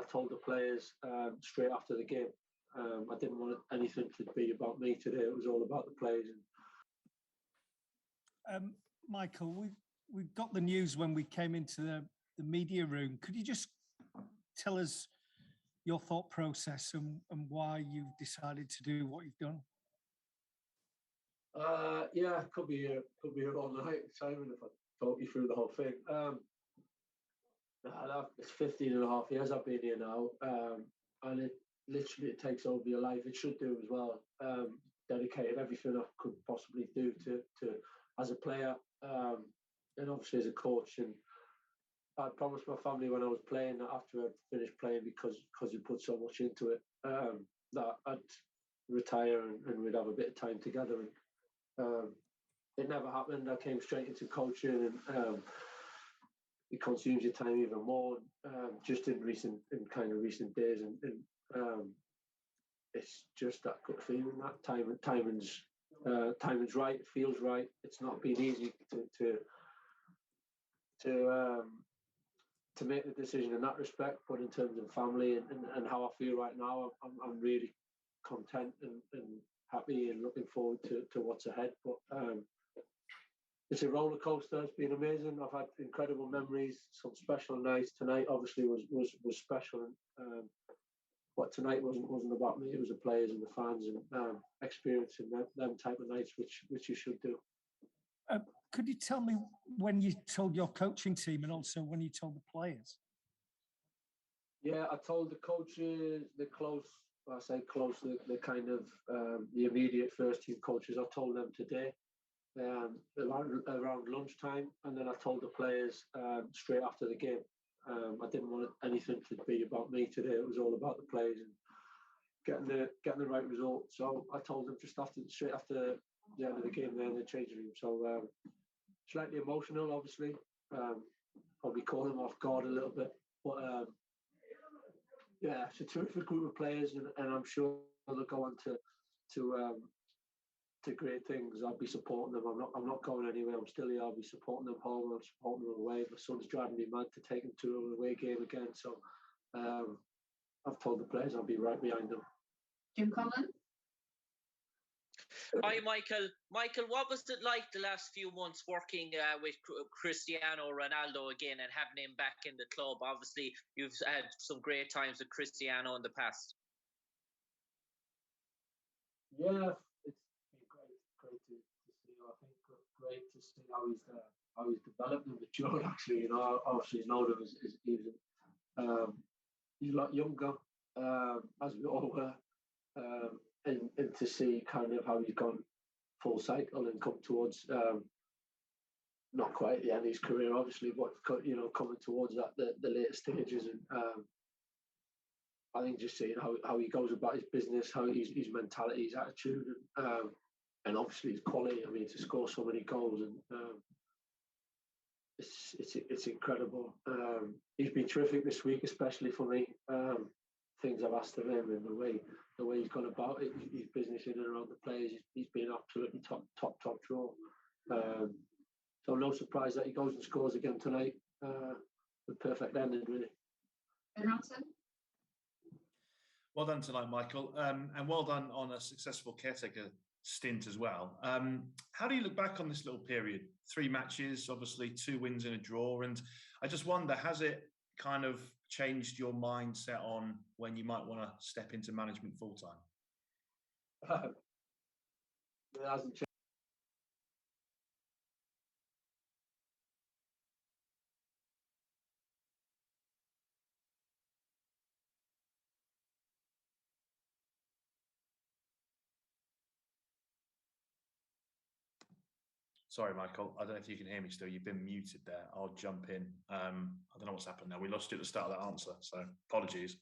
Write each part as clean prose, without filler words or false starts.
I told the players straight after the game. I didn't want anything to be about me today. It was all about the players. Michael, we've got the news when we came into the media room. Could you just tell us your thought process and why you've decided to do what you've done? Yeah, could be here all night, Simon, if I talk you through the whole thing. It's 15 and a half years I've been here now, and it takes over your life. It should do as well. Dedicated everything I could possibly do to as a player, and obviously as a coach. And I promised my family when I was playing that after I'd finished playing, because you put so much into it, that I'd retire and we'd have a bit of time together. And it never happened. I came straight into coaching, and it consumes your time even more. Just in recent days, and it's just that good feeling. That timing's right. It feels right. It's not been easy to make the decision in that respect, but in terms of family and how I feel right now, I'm really content and happy and looking forward to what's ahead. But it's a roller coaster. It's been amazing. I've had incredible memories, some special nights. Tonight obviously was special, but tonight wasn't about me. It was the players and the fans, and experiencing them type of nights, which you should do. Could you tell me when you told your coaching team and also when you told the players? Yeah, I told the coaches, the kind of the immediate first team coaches. I told them today, around lunchtime, and then I told the players straight after the game. I didn't want anything to be about me today. It was all about the players and getting the right result. So I told them straight after the end of the game there in the changing room. So slightly emotional, obviously. Probably caught them off guard a little bit, but yeah, it's a terrific group of players, and I'm sure they'll go on to great things. I'll be supporting them. I'm not going anywhere. I'm still here. I'll be supporting them home. I'm supporting them away. My son's driving me mad to take them to an away game again. So I've told the players I'll be right behind them. Jim Conlon? Hi, Michael. Michael, what was it like the last few months working with Cristiano Ronaldo again and having him back in the club? Obviously, you've had some great times with Cristiano in the past. Yeah, it's been great to see. I think great to see how he's developed and matured. Actually, obviously, Ronaldo he's a lot younger, as we all were. And to see kind of how he's gone full cycle and come towards not quite at the end of his career, obviously, but coming towards that the later stages, and I think just seeing how he goes about his business, how his mentality, his attitude, and obviously his quality. I mean, to score so many goals, and it's incredible. He's been terrific this week, especially for me. Things I've asked of him and the way he's gone about it, his business in and around the players, he's been absolutely top draw. So no surprise that he goes and scores again tonight. The perfect ending, really. Nelson? Well done tonight, Michael, and well done on a successful caretaker stint as well. How do you look back on this little period? 3 matches, obviously 2 wins and a draw, and I just wonder, has it kind of changed your mindset on when you might want to step into management full time? It hasn't changed. Sorry, Michael. I don't know if you can hear me still. You've been muted there. I'll jump in. I don't know what's happened now. We lost you at the start of that answer, so apologies.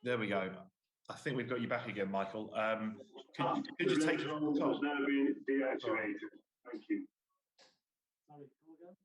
There we go. I think we've got you back again, Michael. Could you take has now been deactivated. Thank you. Sorry, go again.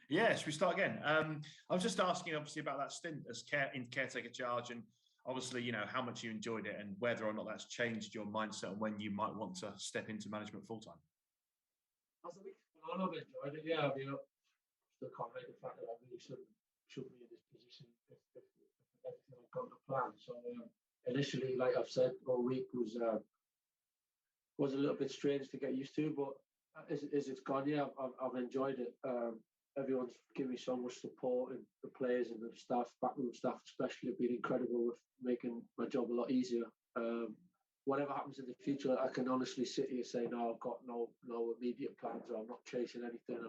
Yeah, should we start again? I was just asking, obviously, about that stint as in caretaker charge, and obviously, how much you enjoyed it, and whether or not that's changed your mindset and when you might want to step into management full time. As a week on, I've enjoyed it. Yeah, I mean, still can't hide the fact that I really should be in this position if everything had gone to plan. So initially, like I've said, all week was a little bit strange to get used to, but as it's gone, yeah, I've enjoyed it. Everyone's given me so much support, and the players and the staff, backroom staff especially, have been incredible with making my job a lot easier. Whatever happens in the future, I can honestly sit here and say, no, I've got no immediate plans, or I'm not chasing anything.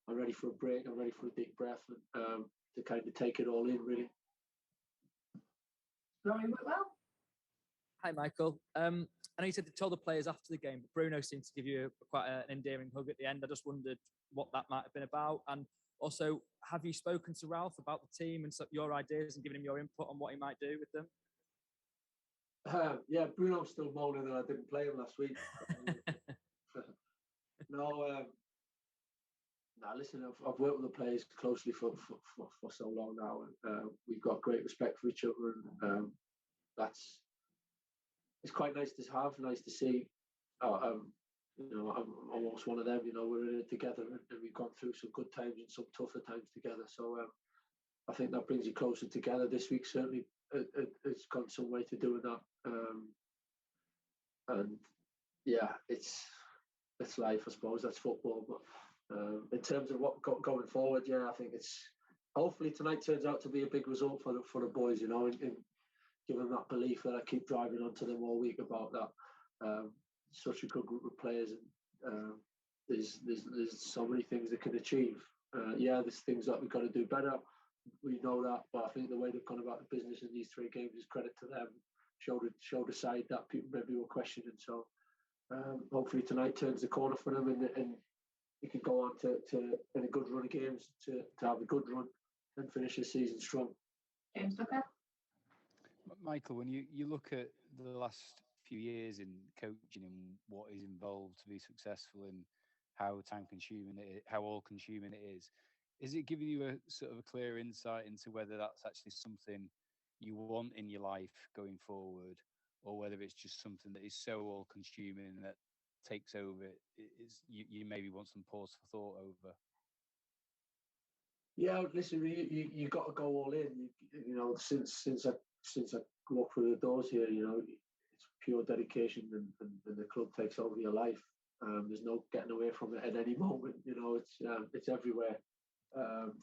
I'm ready for a break. I'm ready for a deep breath, and to kind of take it all in, really. Rory Whitwell. Hi, Michael. I know you said to tell the players after the game, but Bruno seemed to give you quite an endearing hug at the end. I just wondered what that might have been about. And also, have you spoken to Ralf about the team and your ideas and given him your input on what he might do with them? Yeah, Bruno's still moaning that I didn't play him last week. No, listen, I've worked with the players closely for so long now, and we've got great respect for each other, and it's quite nice to have, nice to see. I'm almost one of them. We're in it together, and we've gone through some good times and some tougher times together. So I think that brings you closer together. This week certainly it's gone some way to doing that. And yeah, it's life, I suppose. That's football. But in terms of what going forward, yeah, I think it's hopefully tonight turns out to be a big result for the boys. And give them that belief that I keep driving onto them all week about that. Such a good group of players, and there's so many things they can achieve. Yeah, there's things that we've got to do better. We know that, but I think the way they've gone about the business in these 3 games is credit to them. Showed a side that people maybe were questioning. So hopefully tonight turns the corner for them, and you can go on to in a good run of games to have a good run and finish the season strong. James Ducker. Michael, when you look at the last few years in coaching and what is involved to be successful, and how time-consuming it is, how all-consuming it is it giving you a sort of a clear insight into whether that's actually something you want in your life going forward, or whether it's just something that is so all-consuming that takes over? You maybe want some pause for thought over? Yeah, listen, you got to go all in. Since I walked through the doors here, it's pure dedication, and the club takes over your life. There's no getting away from it at any moment. It's everywhere,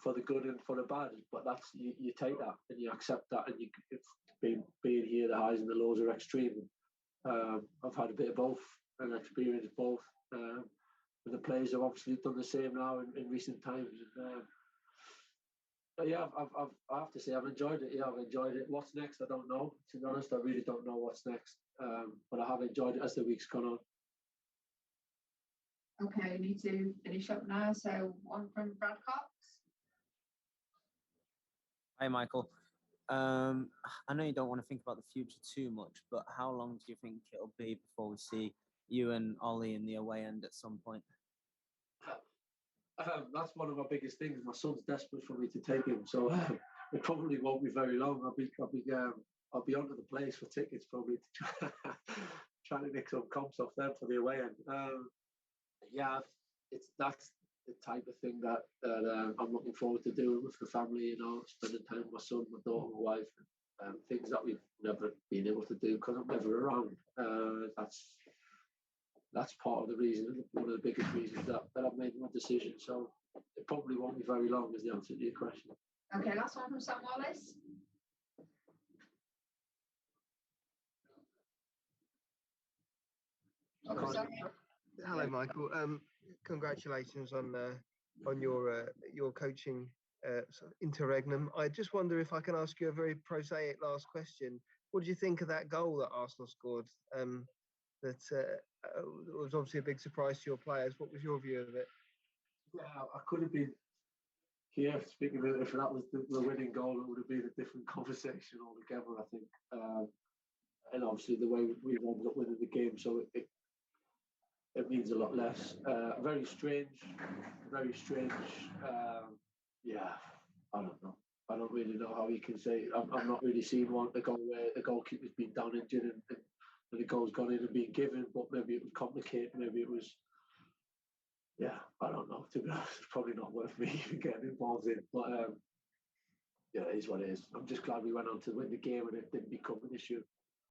for the good and for the bad. But that's you take that and you accept that, and being here, the highs and the lows are extreme. I've had a bit of both and experienced both. And the players have obviously done the same now in recent times. But yeah, I have to say I've enjoyed it. Yeah, I've enjoyed it. What's next? I don't know. To be honest, I really don't know what's next. But I have enjoyed it as the week's gone on. Okay, we need to finish up now. So one from Brad Cox. Hi, Michael. I know you don't want to think about the future too much, but how long do you think it'll be before we see you and Ollie in the away end at some point? That's one of my biggest things. My son's desperate for me to take him, so it probably won't be very long. I'll be onto the place for tickets, probably to try to nick some comps off them for the away end. Yeah, that's the type of thing that I'm looking forward to doing with the family. Spending time with my son, my daughter, my wife, things that we've never been able to do because I'm never around. That's part of the reason, one of the biggest reasons that I've made my decision. So it probably won't be very long, is the answer to your question. Okay, last one from Sam Wallace. Hello, Michael. Congratulations on your coaching sort of interregnum. I just wonder if I can ask you a very prosaic last question. What did you think of that goal that Arsenal scored? That was obviously a big surprise to your players. What was your view of it? Yeah, I could have been here speaking of it. If that was the winning goal, it would have been a different conversation altogether, I think. And obviously the way we ended up winning the game, so it means a lot less. Very strange, very strange. Yeah, I don't know. I don't really know how you can say. I'm not really seeing a goal where the goalkeeper's been down injured and the goal's gone in and been given, but maybe it was complicated. Maybe it was. Yeah, I don't know. To be honest, it's probably not worth me even getting involved in. But yeah, it is what it is. I'm just glad we went on to win the game and it didn't become an issue.